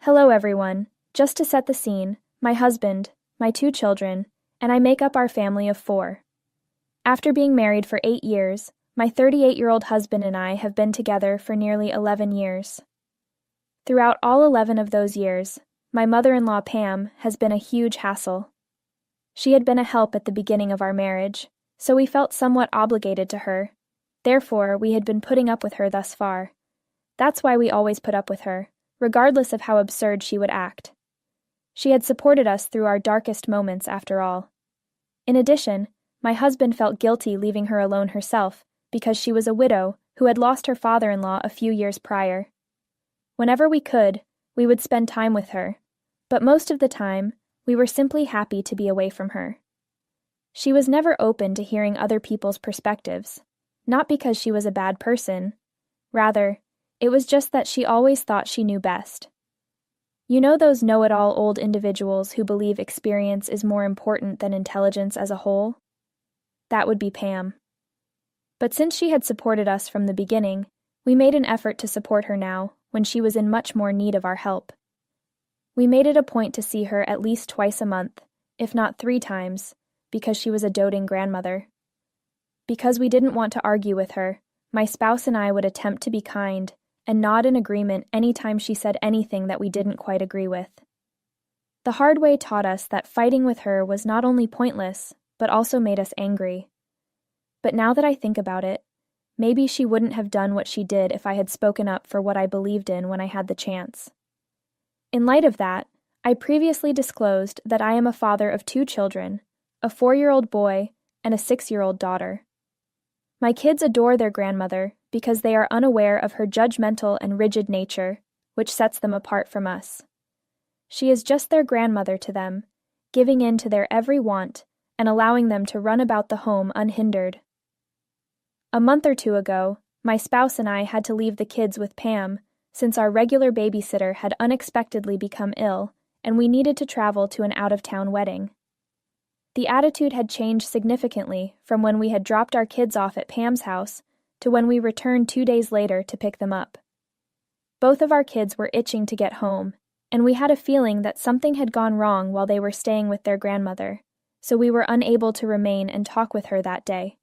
Hello everyone. Just to set the scene, my husband, my 2 children, and I make up our family of 4. After being married for 8 years, my 38-year-old husband and I have been together for nearly 11 years. Throughout all 11 of those years, my mother-in-law Pam has been a huge hassle. She had been a help at the beginning of our marriage, so we felt somewhat obligated to her. Therefore, we had been putting up with her thus far. That's why we always put up with her, regardless of how absurd she would act. She had supported us through our darkest moments, after all. In addition, my husband felt guilty leaving her alone herself because she was a widow who had lost her father-in-law a few years prior. Whenever we could, we would spend time with her, but most of the time, we were simply happy to be away from her. She was never open to hearing other people's perspectives, not because she was a bad person. Rather, it was just that she always thought she knew best. You know those know-it-all old individuals who believe experience is more important than intelligence as a whole? That would be Pam. But since she had supported us from the beginning, we made an effort to support her now, when she was in much more need of our help. We made it a point to see her at least twice a month, if not 3 times, because she was a doting grandmother. Because we didn't want to argue with her, my spouse and I would attempt to be kind and nod in agreement any time she said anything that we didn't quite agree with. The hard way taught us that fighting with her was not only pointless, but also made us angry. But now that I think about it, maybe she wouldn't have done what she did if I had spoken up for what I believed in when I had the chance. In light of that, I previously disclosed that I am a father of 2 children, a 4-year-old boy and a 6-year-old daughter. My kids adore their grandmother because they are unaware of her judgmental and rigid nature, which sets them apart from us. She is just their grandmother to them, giving in to their every want and allowing them to run about the home unhindered. A month or 2 ago, my spouse and I had to leave the kids with Pam since our regular babysitter had unexpectedly become ill and we needed to travel to an out-of-town wedding. The attitude had changed significantly from when we had dropped our kids off at Pam's house to when we returned 2 days later to pick them up. Both of our kids were itching to get home, and we had a feeling that something had gone wrong while they were staying with their grandmother, so we were unable to remain and talk with her that day.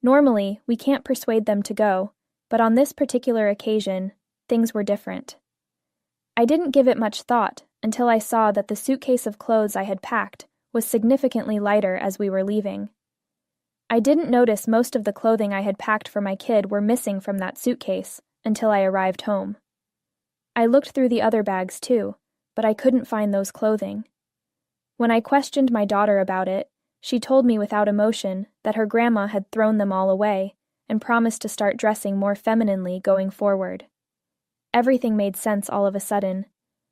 Normally, we can't persuade them to go, but on this particular occasion, things were different. I didn't give it much thought until I saw that the suitcase of clothes I had packed was significantly lighter as we were leaving. I didn't notice most of the clothing I had packed for my kid were missing from that suitcase until I arrived home. I looked through the other bags too, but I couldn't find those clothing. When I questioned my daughter about it, she told me without emotion that her grandma had thrown them all away and promised to start dressing more femininely going forward. Everything made sense all of a sudden,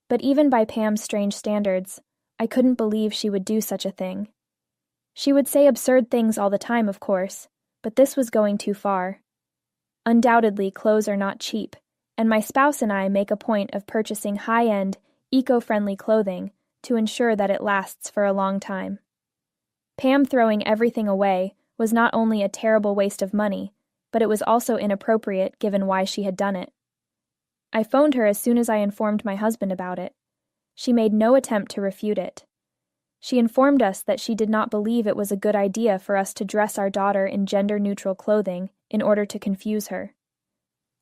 but even by Pam's strange standards, I couldn't believe she would do such a thing. She would say absurd things all the time, of course, but this was going too far. Undoubtedly, clothes are not cheap, and my spouse and I make a point of purchasing high-end, eco-friendly clothing to ensure that it lasts for a long time. Pam throwing everything away was not only a terrible waste of money, but it was also inappropriate given why she had done it. I phoned her as soon as I informed my husband about it. She made no attempt to refute it. She informed us that she did not believe it was a good idea for us to dress our daughter in gender-neutral clothing in order to confuse her.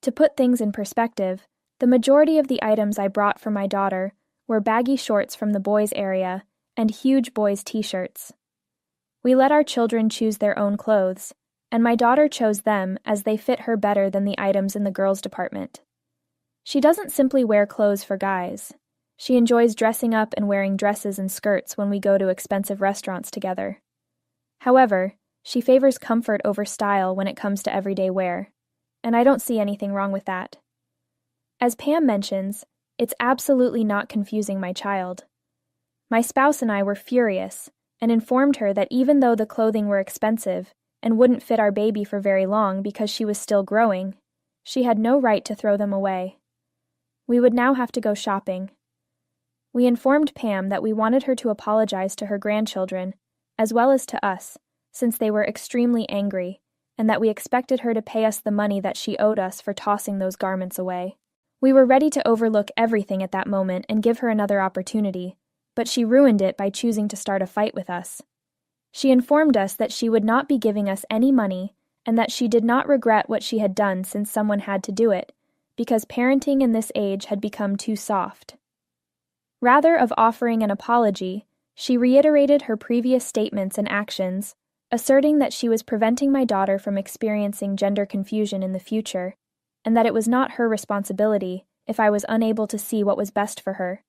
To put things in perspective, the majority of the items I brought for my daughter were baggy shorts from the boys' area and huge boys' t-shirts. We let our children choose their own clothes, and my daughter chose them as they fit her better than the items in the girls' department. She doesn't simply wear clothes for guys. She enjoys dressing up and wearing dresses and skirts when we go to expensive restaurants together. However, she favors comfort over style when it comes to everyday wear, and I don't see anything wrong with that. As Pam mentions, it's absolutely not confusing my child. My spouse and I were furious and informed her that even though the clothing were expensive and wouldn't fit our baby for very long because she was still growing, she had no right to throw them away. We would now have to go shopping. We informed Pam that we wanted her to apologize to her grandchildren, as well as to us, since they were extremely angry, and that we expected her to pay us the money that she owed us for tossing those garments away, We were ready to overlook everything at that moment and give her another opportunity, but she ruined it by choosing to start a fight with us. She informed us that she would not be giving us any money and that she did not regret what she had done since someone had to do it, because parenting in this age had become too soft. Rather of offering an apology, she reiterated her previous statements and actions, asserting that she was preventing my daughter from experiencing gender confusion in the future, and that it was not her responsibility if I was unable to see what was best for her.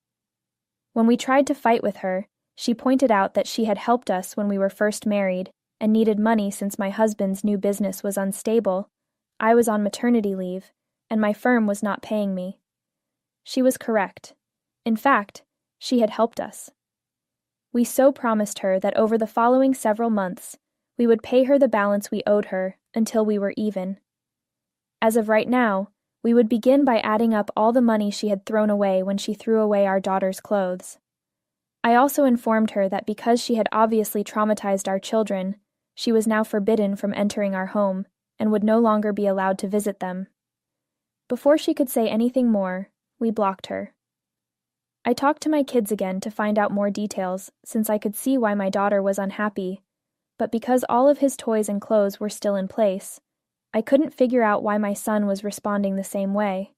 When we tried to fight with her, she pointed out that she had helped us when we were first married and needed money since my husband's new business was unstable, I was on maternity leave, and my firm was not paying me. She was correct. In fact, she had helped us. We so promised her that over the following several months, we would pay her the balance we owed her until we were even. As of right now, we would begin by adding up all the money she had thrown away when she threw away our daughter's clothes. I also informed her that because she had obviously traumatized our children, she was now forbidden from entering our home and would no longer be allowed to visit them. Before she could say anything more, we blocked her. I talked to my kids again to find out more details, since I could see why my daughter was unhappy, but because all of his toys and clothes were still in place, I couldn't figure out why my son was responding the same way.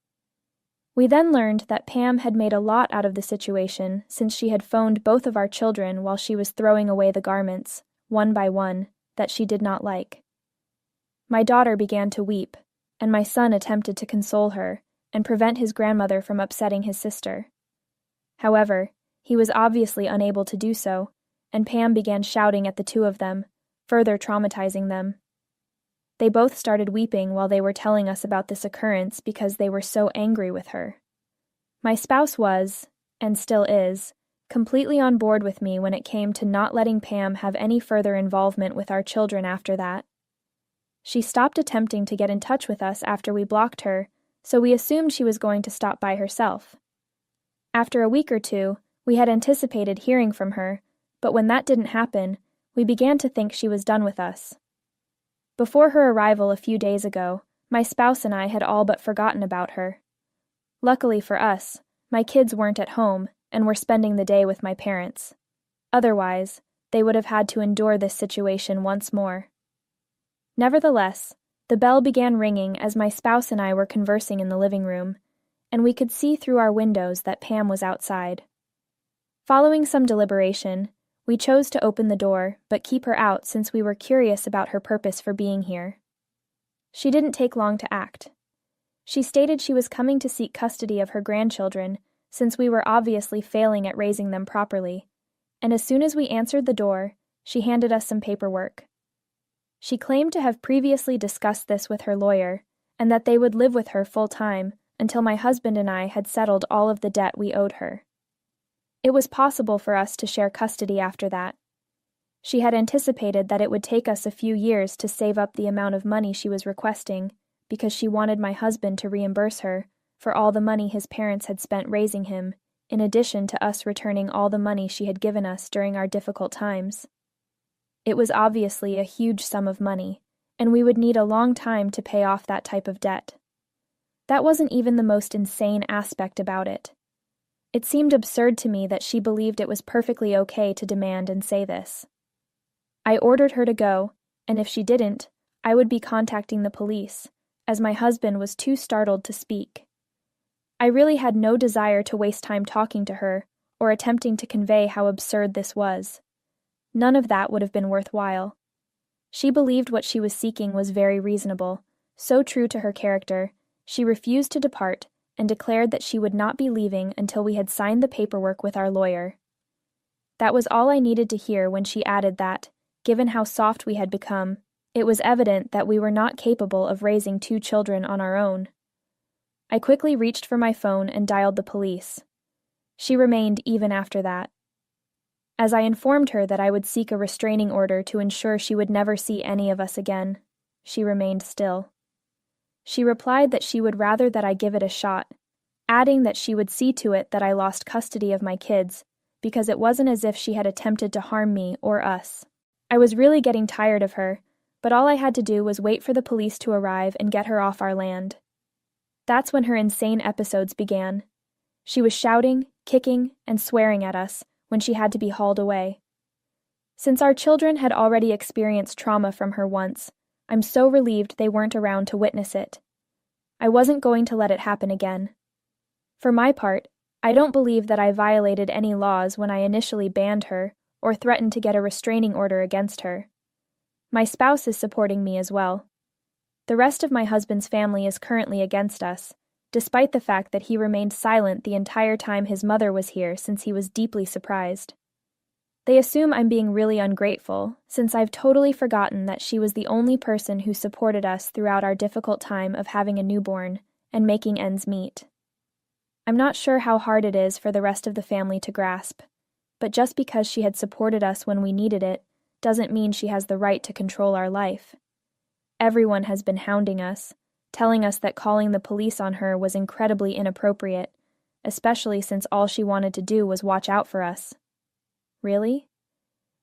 We then learned that Pam had made a lot out of the situation since she had phoned both of our children while she was throwing away the garments, one by one, that she did not like. My daughter began to weep, and my son attempted to console her and prevent his grandmother from upsetting his sister. However, he was obviously unable to do so, and Pam began shouting at the two of them, further traumatizing them. They both started weeping while they were telling us about this occurrence because they were so angry with her. My spouse was, and still is, completely on board with me when it came to not letting Pam have any further involvement with our children after that. She stopped attempting to get in touch with us after we blocked her, so we assumed she was going to stop by herself. After a week or two, we had anticipated hearing from her, but when that didn't happen, we began to think she was done with us. Before her arrival a few days ago, my spouse and I had all but forgotten about her. Luckily for us, my kids weren't at home and were spending the day with my parents. Otherwise, they would have had to endure this situation once more. Nevertheless, the bell began ringing as my spouse and I were conversing in the living room, and we could see through our windows that Pam was outside. Following some deliberation, we chose to open the door but keep her out since we were curious about her purpose for being here. She didn't take long to act. She stated she was coming to seek custody of her grandchildren since we were obviously failing at raising them properly, and as soon as we answered the door, she handed us some paperwork. She claimed to have previously discussed this with her lawyer and that they would live with her full-time until my husband and I had settled all of the debt we owed her. It was possible for us to share custody after that. She had anticipated that it would take us a few years to save up the amount of money she was requesting because she wanted my husband to reimburse her for all the money his parents had spent raising him, in addition to us returning all the money she had given us during our difficult times. It was obviously a huge sum of money, and we would need a long time to pay off that type of debt. That wasn't even the most insane aspect about it. It seemed absurd to me that she believed it was perfectly okay to demand and say this. I ordered her to go, and if she didn't, I would be contacting the police, as my husband was too startled to speak. I really had no desire to waste time talking to her or attempting to convey how absurd this was. None of that would have been worthwhile. She believed what she was seeking was very reasonable, so true to her character, she refused to depart and declared that she would not be leaving until we had signed the paperwork with our lawyer. That was all I needed to hear when she added that, given how soft we had become, it was evident that we were not capable of raising 2 children on our own. I quickly reached for my phone and dialed the police. She remained even after that. As I informed her that I would seek a restraining order to ensure she would never see any of us again, she remained still. She replied that she would rather that I give it a shot, adding that she would see to it that I lost custody of my kids, because it wasn't as if she had attempted to harm me or us. I was really getting tired of her, but all I had to do was wait for the police to arrive and get her off our land. That's when her insane episodes began. She was shouting, kicking, and swearing at us when she had to be hauled away. Since our children had already experienced trauma from her once, I'm so relieved they weren't around to witness it. I wasn't going to let it happen again. For my part, I don't believe that I violated any laws when I initially banned her or threatened to get a restraining order against her. My spouse is supporting me as well. The rest of my husband's family is currently against us, despite the fact that he remained silent the entire time his mother was here since he was deeply surprised. They assume I'm being really ungrateful, since I've totally forgotten that she was the only person who supported us throughout our difficult time of having a newborn and making ends meet. I'm not sure how hard it is for the rest of the family to grasp, but just because she had supported us when we needed it doesn't mean she has the right to control our life. Everyone has been hounding us, telling us that calling the police on her was incredibly inappropriate, especially since all she wanted to do was watch out for us. Really?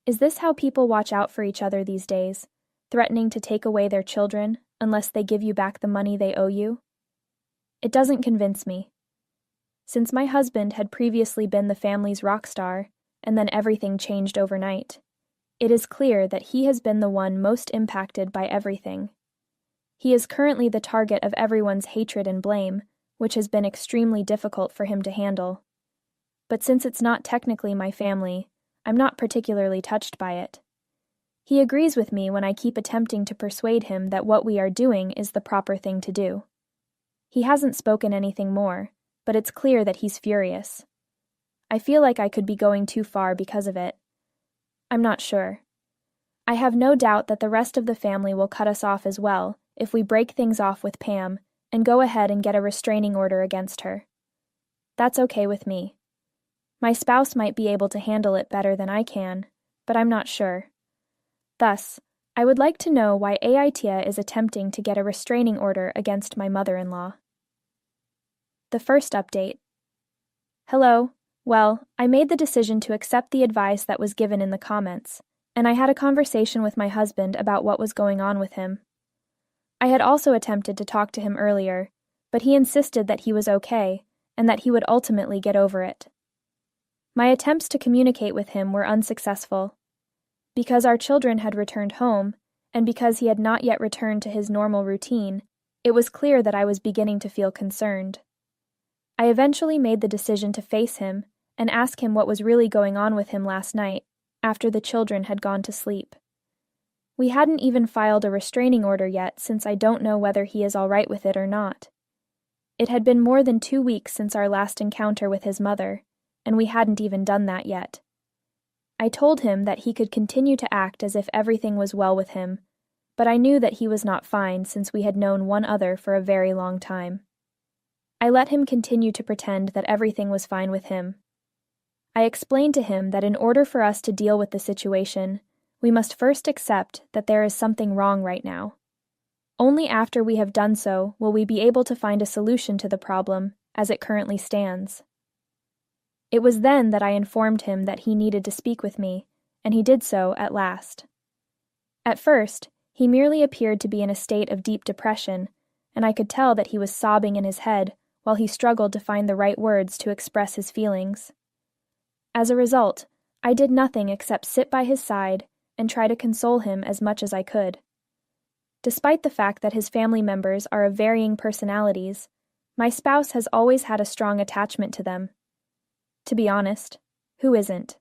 Is this how people watch out for each other these days, threatening to take away their children unless they give you back the money they owe you? It doesn't convince me. Since my husband had previously been the family's rock star, and then everything changed overnight, it is clear that he has been the one most impacted by everything. He is currently the target of everyone's hatred and blame, which has been extremely difficult for him to handle. But since it's not technically my family, I'm not particularly touched by it. He agrees with me when I keep attempting to persuade him that what we are doing is the proper thing to do. He hasn't spoken anything more, but it's clear that he's furious. I feel like I could be going too far because of it. I'm not sure. I have no doubt that the rest of the family will cut us off as well if we break things off with Pam and go ahead and get a restraining order against her. That's okay with me. My spouse might be able to handle it better than I can, but I'm not sure. Thus, I would like to know why Aitia is attempting to get a restraining order against my mother-in-law. The first update. Hello. Well, I made the decision to accept the advice that was given in the comments, and I had a conversation with my husband about what was going on with him. I had also attempted to talk to him earlier, but he insisted that he was okay and that he would ultimately get over it. My attempts to communicate with him were unsuccessful. Because our children had returned home, and because he had not yet returned to his normal routine, it was clear that I was beginning to feel concerned. I eventually made the decision to face him and ask him what was really going on with him last night, after the children had gone to sleep. We hadn't even filed a restraining order yet, since I don't know whether he is all right with it or not. It had been more than 2 weeks since our last encounter with his mother, and we hadn't even done that yet. I told him that he could continue to act as if everything was well with him, but I knew that he was not fine since we had known one other for a very long time. I let him continue to pretend that everything was fine with him. I explained to him that in order for us to deal with the situation, we must first accept that there is something wrong right now. Only after we have done so will we be able to find a solution to the problem as it currently stands. It was then that I informed him that he needed to speak with me, and he did so at last. At first, he merely appeared to be in a state of deep depression, and I could tell that he was sobbing in his head while he struggled to find the right words to express his feelings. As a result, I did nothing except sit by his side and try to console him as much as I could. Despite the fact that his family members are of varying personalities, my spouse has always had a strong attachment to them. To be honest, who isn't?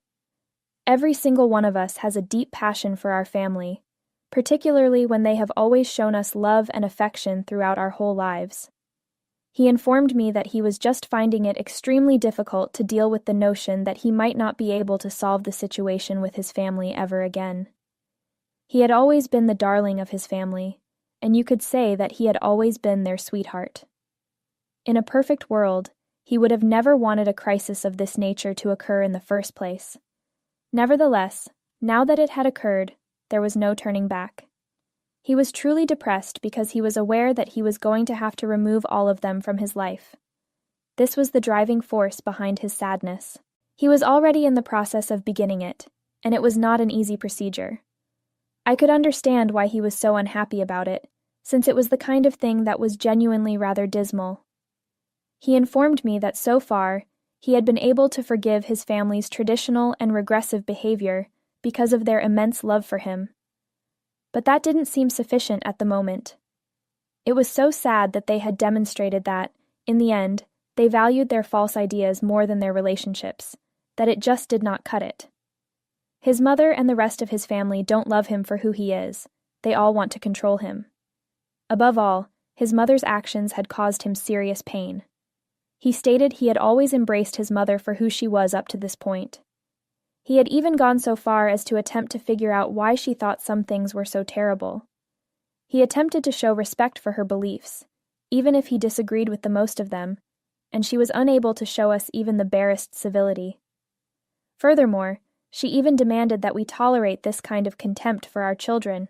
Every single one of us has a deep passion for our family, particularly when they have always shown us love and affection throughout our whole lives. He informed me that he was just finding it extremely difficult to deal with the notion that he might not be able to solve the situation with his family ever again. He had always been the darling of his family, and you could say that he had always been their sweetheart. In a perfect world, he would have never wanted a crisis of this nature to occur in the first place. Nevertheless, now that it had occurred, there was no turning back. He was truly depressed because he was aware that he was going to have to remove all of them from his life. This was the driving force behind his sadness. He was already in the process of beginning it, and it was not an easy procedure. I could understand why he was so unhappy about it, since it was the kind of thing that was genuinely rather dismal, He informed me that so far, he had been able to forgive his family's traditional and regressive behavior because of their immense love for him. But that didn't seem sufficient at the moment. It was so sad that they had demonstrated that, in the end, they valued their false ideas more than their relationships, that it just did not cut it. His mother and the rest of his family don't love him for who he is. They all want to control him. Above all, his mother's actions had caused him serious pain. He stated he had always embraced his mother for who she was up to this point. He had even gone so far as to attempt to figure out why she thought some things were so terrible. He attempted to show respect for her beliefs, even if he disagreed with the most of them, and she was unable to show us even the barest civility. Furthermore, she even demanded that we tolerate this kind of contempt for our children.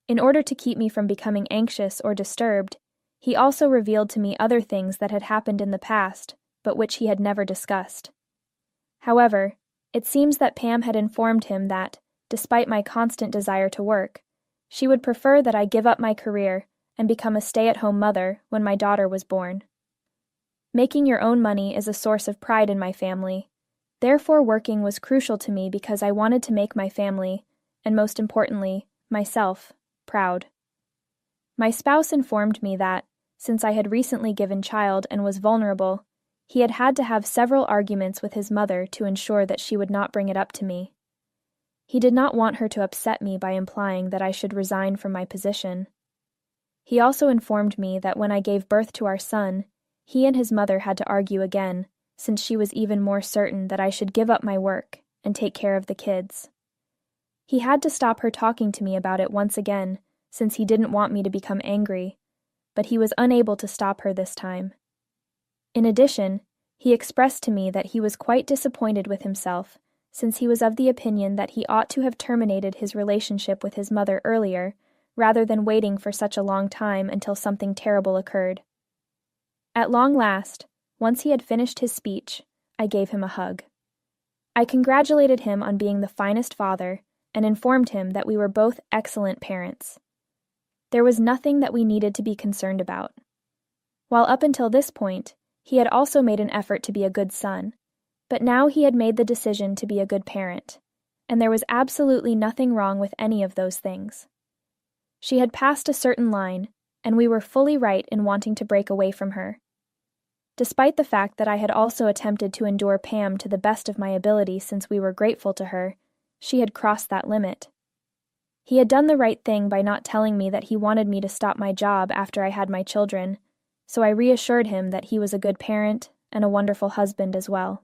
In order to keep me from becoming anxious or disturbed, he also revealed to me other things that had happened in the past, but which he had never discussed. However, it seems that Pam had informed him that, despite my constant desire to work, she would prefer that I give up my career and become a stay-at-home mother when my daughter was born. Making your own money is a source of pride in my family. Therefore, working was crucial to me because I wanted to make my family, and most importantly, myself, proud. My spouse informed me that, since I had recently given child and was vulnerable, he had had to have several arguments with his mother to ensure that she would not bring it up to me. He did not want her to upset me by implying that I should resign from my position. He also informed me that when I gave birth to our son, he and his mother had to argue again, since she was even more certain that I should give up my work and take care of the kids. He had to stop her talking to me about it once again, since he didn't want me to become angry, but he was unable to stop her this time. In addition, he expressed to me that he was quite disappointed with himself, since he was of the opinion that he ought to have terminated his relationship with his mother earlier, rather than waiting for such a long time until something terrible occurred. At long last, once he had finished his speech, I gave him a hug. I congratulated him on being the finest father and informed him that we were both excellent parents. There was nothing that we needed to be concerned about. While up until this point, he had also made an effort to be a good son, but now he had made the decision to be a good parent, and there was absolutely nothing wrong with any of those things. She had passed a certain line, and we were fully right in wanting to break away from her. Despite the fact that I had also attempted to endure Pam to the best of my ability since we were grateful to her, she had crossed that limit. He had done the right thing by not telling me that he wanted me to stop my job after I had my children, so I reassured him that he was a good parent and a wonderful husband as well.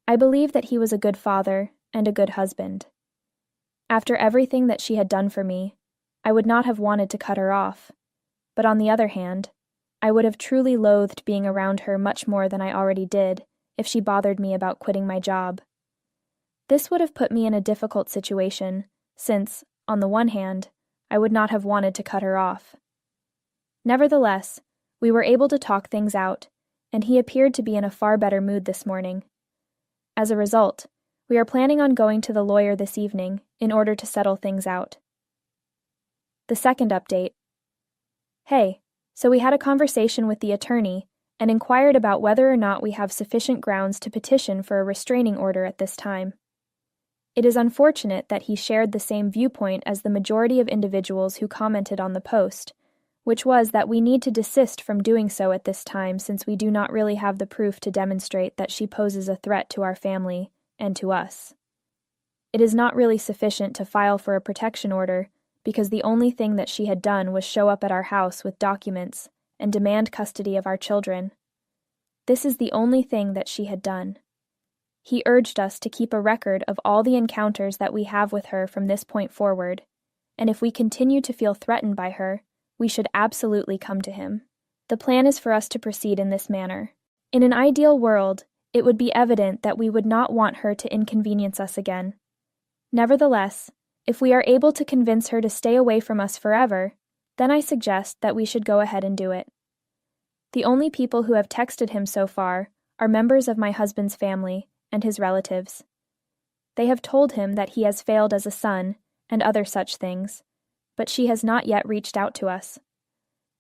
I believe that he was a good father and a good husband. After everything that she had done for me, I would not have wanted to cut her off, but on the other hand, I would have truly loathed being around her much more than I already did if she bothered me about quitting my job. This would have put me in a difficult situation, since, on the one hand, I would not have wanted to cut her off. Nevertheless, we were able to talk things out, and he appeared to be in a far better mood this morning. As a result, we are planning on going to the lawyer this evening in order to settle things out. The second update. Hey, so we had a conversation with the attorney and inquired about whether or not we have sufficient grounds to petition for a restraining order at this time. It is unfortunate that he shared the same viewpoint as the majority of individuals who commented on the post, which was that we need to desist from doing so at this time since we do not really have the proof to demonstrate that she poses a threat to our family and to us. It is not really sufficient to file for a protection order because the only thing that she had done was show up at our house with documents and demand custody of our children. This is the only thing that she had done. He urged us to keep a record of all the encounters that we have with her from this point forward, and if we continue to feel threatened by her, we should absolutely come to him. The plan is for us to proceed in this manner. In an ideal world, it would be evident that we would not want her to inconvenience us again. Nevertheless, if we are able to convince her to stay away from us forever, then I suggest that we should go ahead and do it. The only people who have texted him so far are members of my husband's family and his relatives. They have told him that he has failed as a son and other such things, but she has not yet reached out to us.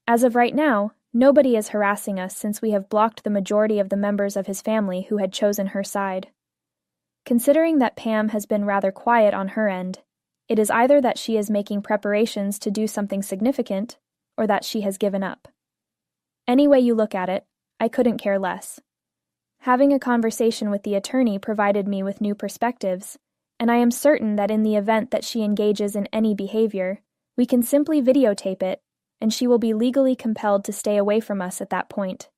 As of right now, Nobody is harassing us since we have blocked the majority of the members of his family who had chosen her side. Considering that Pam has been rather quiet on her end, it is either that she is making preparations to do something significant, or that she has given up. Any way you look at it, I couldn't care less. Having a conversation with the attorney provided me with new perspectives, and I am certain that in the event that she engages in any behavior, we can simply videotape it, and she will be legally compelled to stay away from us at that point.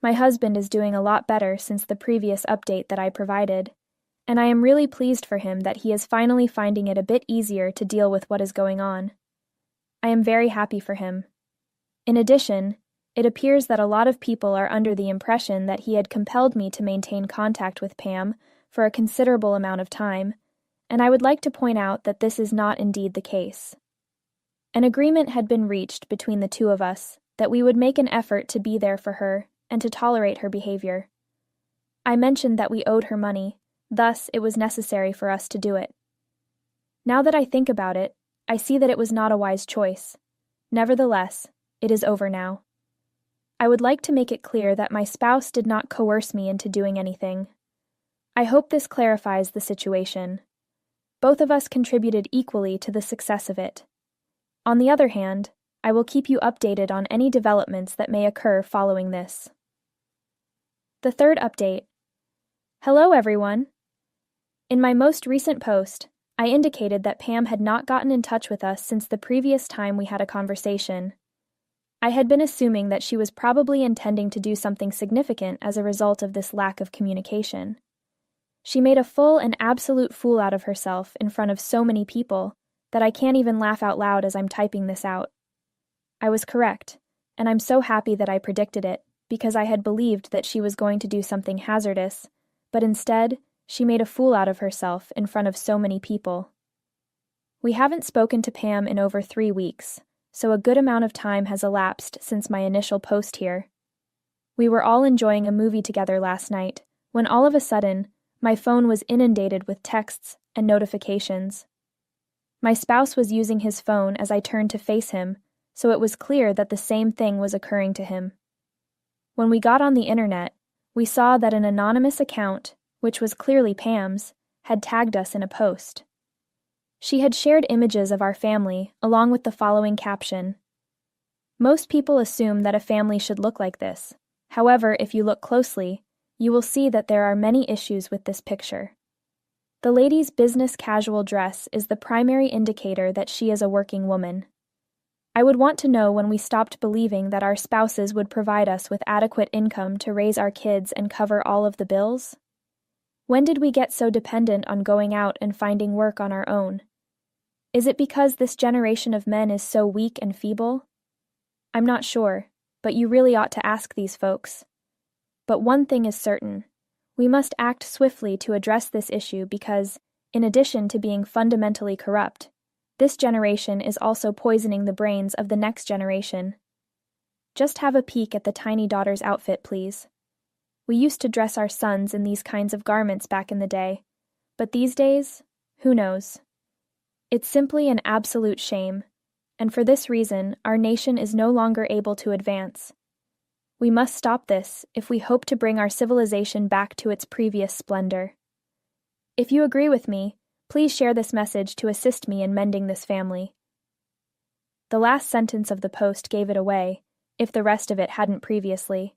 My husband is doing a lot better since the previous update that I provided, and I am really pleased for him that he is finally finding it a bit easier to deal with what is going on. I am very happy for him. In addition, it appears that a lot of people are under the impression that he had compelled me to maintain contact with Pam for a considerable amount of time, and I would like to point out that this is not indeed the case. An agreement had been reached between the two of us that we would make an effort to be there for her and to tolerate her behavior. I mentioned that we owed her money, thus it was necessary for us to do it. Now that I think about it, I see that it was not a wise choice. Nevertheless, it is over now. I would like to make it clear that my spouse did not coerce me into doing anything. I hope this clarifies the situation. Both of us contributed equally to the success of it. On the other hand, I will keep you updated on any developments that may occur following this. The third update. Hello, everyone. In my most recent post, I indicated that Pam had not gotten in touch with us since the previous time we had a conversation. I had been assuming that she was probably intending to do something significant as a result of this lack of communication. She made a full and absolute fool out of herself in front of so many people that I can't even laugh out loud as I'm typing this out. I was correct, and I'm so happy that I predicted it, because I had believed that she was going to do something hazardous, but instead, she made a fool out of herself in front of so many people. We haven't spoken to Pam in over 3 weeks, so a good amount of time has elapsed since my initial post here. We were all enjoying a movie together last night, when all of a sudden, my phone was inundated with texts and notifications. My spouse was using his phone as I turned to face him, so it was clear that the same thing was occurring to him. When we got on the internet, we saw that an anonymous account, which was clearly Pam's, had tagged us in a post. She had shared images of our family along with the following caption. Most people assume that a family should look like this. However, if you look closely, you will see that there are many issues with this picture. The lady's business casual dress is the primary indicator that she is a working woman. I would want to know when we stopped believing that our spouses would provide us with adequate income to raise our kids and cover all of the bills. When did we get so dependent on going out and finding work on our own? Is it because this generation of men is so weak and feeble? I'm not sure, but you really ought to ask these folks. But one thing is certain. We must act swiftly to address this issue because, in addition to being fundamentally corrupt, this generation is also poisoning the brains of the next generation. Just have a peek at the tiny daughter's outfit, please. We used to dress our sons in these kinds of garments back in the day, but these days, who knows? It's simply an absolute shame, and for this reason, our nation is no longer able to advance. We must stop this if we hope to bring our civilization back to its previous splendor. If you agree with me, please share this message to assist me in mending this family. The last sentence of the post gave it away, if the rest of it hadn't previously.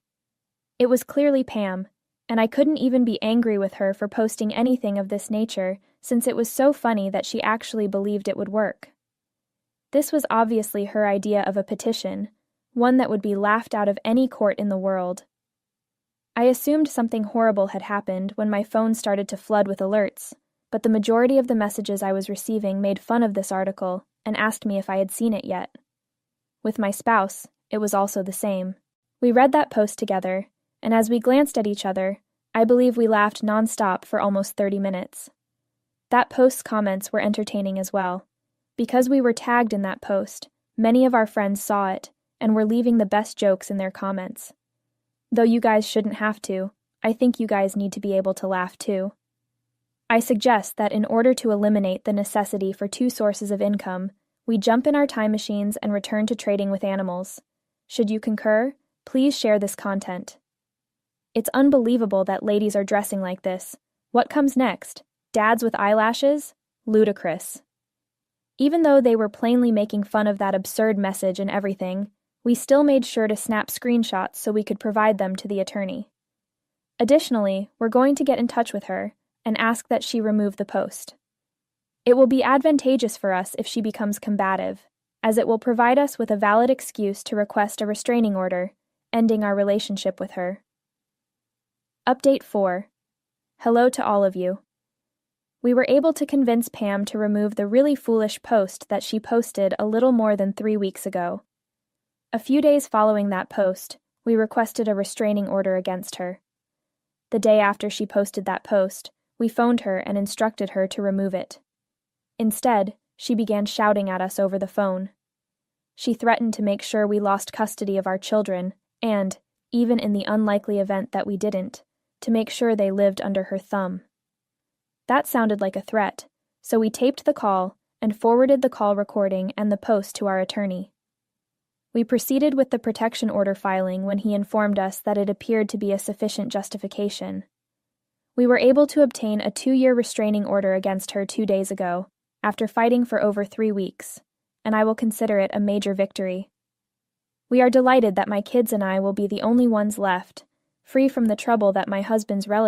It was clearly Pam, and I couldn't even be angry with her for posting anything of this nature, since it was so funny that she actually believed it would work. This was obviously her idea of a petition, one that would be laughed out of any court in the world. I assumed something horrible had happened when my phone started to flood with alerts, but the majority of the messages I was receiving made fun of this article and asked me if I had seen it yet. With my spouse, it was also the same. We read that post together, and as we glanced at each other, I believe we laughed nonstop for almost 30 minutes. That post's comments were entertaining as well. Because we were tagged in that post, many of our friends saw it, and were leaving the best jokes in their comments. Though you guys shouldn't have to, I think you guys need to be able to laugh too. I suggest that in order to eliminate the necessity for 2 sources of income, we jump in our time machines and return to trading with animals. Should you concur, please share this content. It's unbelievable that ladies are dressing like this. What comes next? Dads with eyelashes? Ludicrous. Even though they were plainly making fun of that absurd message and everything, we still made sure to snap screenshots so we could provide them to the attorney. Additionally, we're going to get in touch with her and ask that she remove the post. It will be advantageous for us if she becomes combative, as it will provide us with a valid excuse to request a restraining order, ending our relationship with her. Update 4. Hello to all of you. We were able to convince Pam to remove the really foolish post that she posted a little more than 3 weeks ago. A few days following that post, we requested a restraining order against her. The day after she posted that post, we phoned her and instructed her to remove it. Instead, she began shouting at us over the phone. She threatened to make sure we lost custody of our children and, even in the unlikely event that we didn't, to make sure they lived under her thumb. That sounded like a threat, so we taped the call and forwarded the call recording and the post to our attorney. We proceeded with the protection order filing when he informed us that it appeared to be a sufficient justification. We were able to obtain a 2-year restraining order against her 2 days ago, after fighting for over 3 weeks, and I will consider it a major victory. We are delighted that my kids and I will be the only ones left, free from the trouble that my husband's relatives